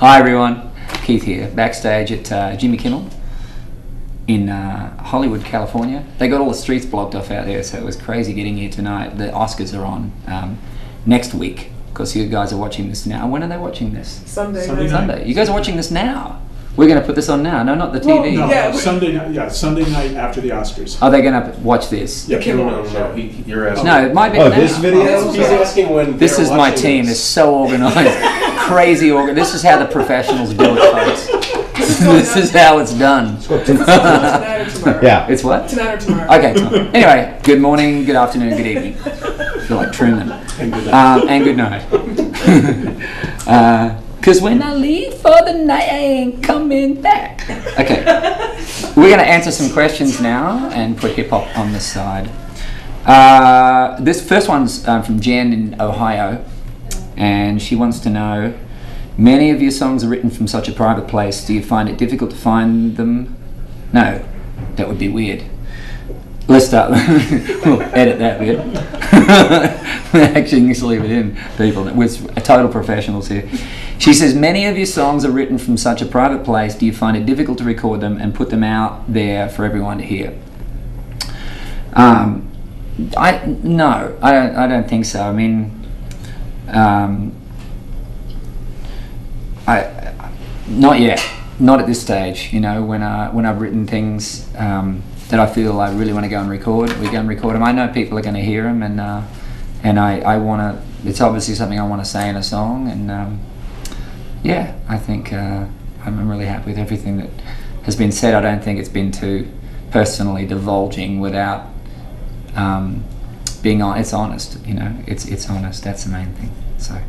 Hi everyone, Keith here, backstage at Jimmy Kimmel in Hollywood, California. They got all the streets blocked off out there, so it was crazy getting here tonight. The Oscars are on next week. Of course, you guys are watching this now. When are they watching this? Sunday. You guys are watching this now. We're going to put this on now. No, not the TV. Well, no, Yeah, Sunday night. Yeah, Sunday night after the Oscars. Are they going to watch this? Yeah, Kimmel. No, you're asking. No, it might be Oh, now. this video? He's asking when. This they're is my watching team. this. It's so organized. Crazy organized. This is how the professionals do it, folks. This is how it's done. Tonight or tomorrow. Yeah. It's what? Tonight or tomorrow. Okay. Anyway, good morning, good afternoon, good evening. I feel like Truman. And good night. And good night. Because when I leave for the night, I ain't coming back. Okay. We're going to answer some questions now and put hip hop on the side. This first one's from Jen in Ohio. And she wants to know, many of your songs are written from such a private place. Do you find it difficult to find them? No, that would be weird. Let's start. We'll edit that bit. Actually, you can just leave it in, people. We're total professionals here. She says, many of your songs are written from such a private place. Do you find it difficult to record them and put them out there for everyone to hear? No, I don't think so. I mean, not yet. Not at this stage. You know, when I've written things that I feel I really want to go and record, we go and record them. I know people are going to hear them, and I want to. It's obviously something I want to say in a song, and yeah, I think I'm really happy with everything that has been said. I don't think it's been too personally divulging without being on. It's honest, you know. It's honest. That's the main thing. So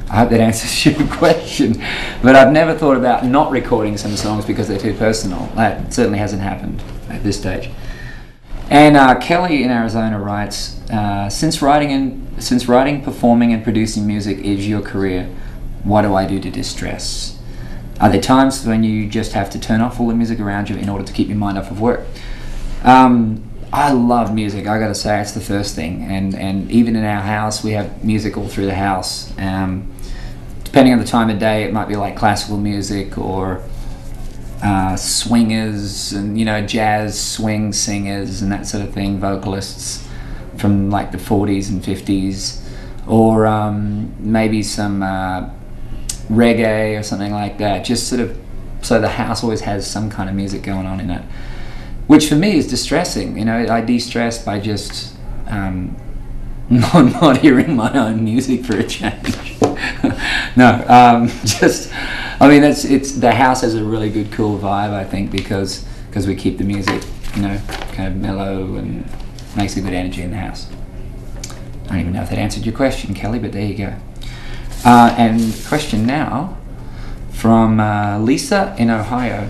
I hope that answers your question. But I've never thought about not recording some songs because they're too personal. That certainly hasn't happened at this stage. And Kelly in Arizona writes, since writing, performing, and producing music is your career, what do I do to distress? Are there times when you just have to turn off all the music around you in order to keep your mind off of work? I love music, I gotta say, it's the first thing. And even in our house, we have music all through the house. Depending on the time of day, it might be like classical music or swingers and, you know, jazz swing singers and that sort of thing, vocalists from like the 40s and 50s, or maybe some reggae or something like that, just sort of so the house always has some kind of music going on in it, which for me is distressing. You know, I de-stress by just not hearing my own music for a change. No, just, I mean, it's the house has a really good, cool vibe, I think, because we keep the music, you know, kind of mellow and makes a good energy in the house. I don't even know if that answered your question, Kelly, but there you go. And question now from Lisa in Ohio.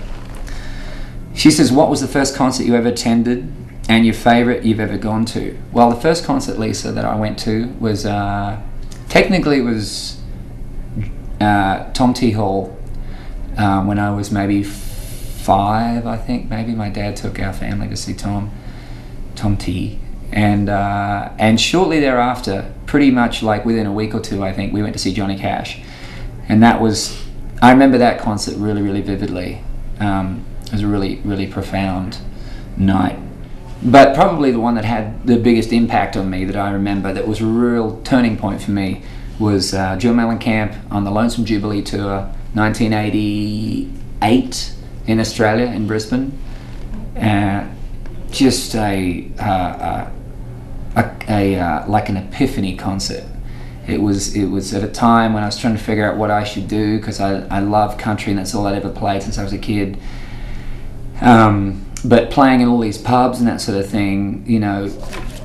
She says, what was the first concert you ever attended and your favorite you've ever gone to? Well, the first concert, Lisa, that I went to was, technically it was Tom T. Hall when I was maybe 5, I think. Maybe my dad took our family to see Tom T. And shortly thereafter, pretty much like within a week or two, I think, we went to see Johnny Cash. And that was, I remember that concert really, really vividly. It was a really, really profound night. But probably the one that had the biggest impact on me that I remember, that was a real turning point for me, was Joe Mellencamp on the Lonesome Jubilee Tour, 1988 in Australia, in Brisbane. Just like an epiphany concert. It was at a time when I was trying to figure out what I should do, because I love country and that's all I'd ever played since I was a kid. But playing in all these pubs and that sort of thing, you know,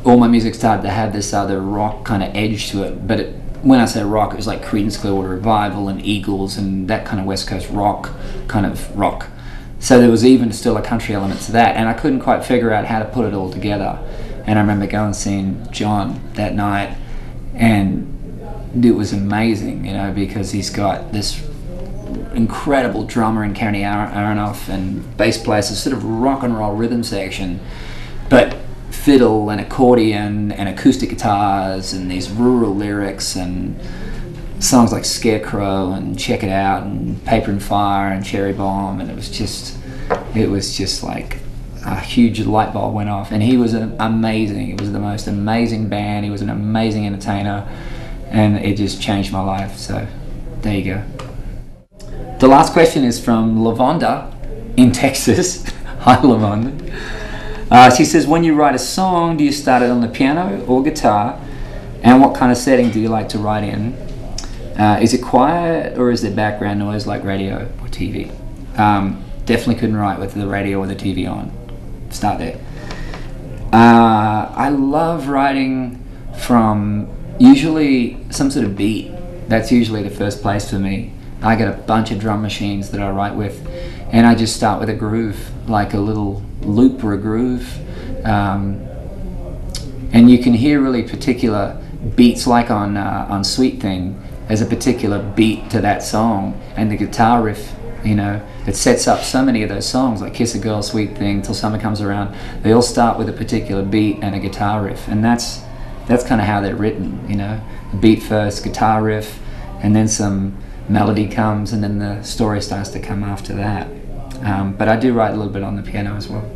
all my music started to have this other rock kind of edge to it. But when I say rock, it was like Creedence Clearwater Revival and Eagles and that kind of West Coast rock kind of rock. So there was even still a country element to that, and I couldn't quite figure out how to put it all together. And I remember going and seeing John that night, and it was amazing, you know, because he's got this incredible drummer in Kenny Aronoff and bass players, a sort of rock and roll rhythm section, but fiddle and accordion and acoustic guitars and these rural lyrics, and songs like Scarecrow and Check It Out and Paper and Fire and Cherry Bomb, and it was just like a huge light bulb went off. And he was amazing. It was the most amazing band. He was an amazing entertainer, and it just changed my life. So there you go. The last question is from Lavonda in Texas. Hi, Lavonda. She says, when you write a song, do you start it on the piano or guitar? And what kind of setting do you like to write in? Is it quiet, or is there background noise like radio or TV? Definitely couldn't write with the radio or the TV on. Start there. I love writing from usually some sort of beat. That's usually the first place for me. I get a bunch of drum machines that I write with, and I just start with a groove, like a little loop or a groove. And you can hear really particular beats, like on Sweet Thing. There's a particular beat to that song, and the guitar riff, you know, it sets up so many of those songs, like Kiss a Girl, Sweet Thing, Till Summer Comes Around. They all start with a particular beat and a guitar riff, and that's kind of how they're written, you know. A beat first, guitar riff, and then some melody comes, and then the story starts to come after that. But I do write a little bit on the piano as well.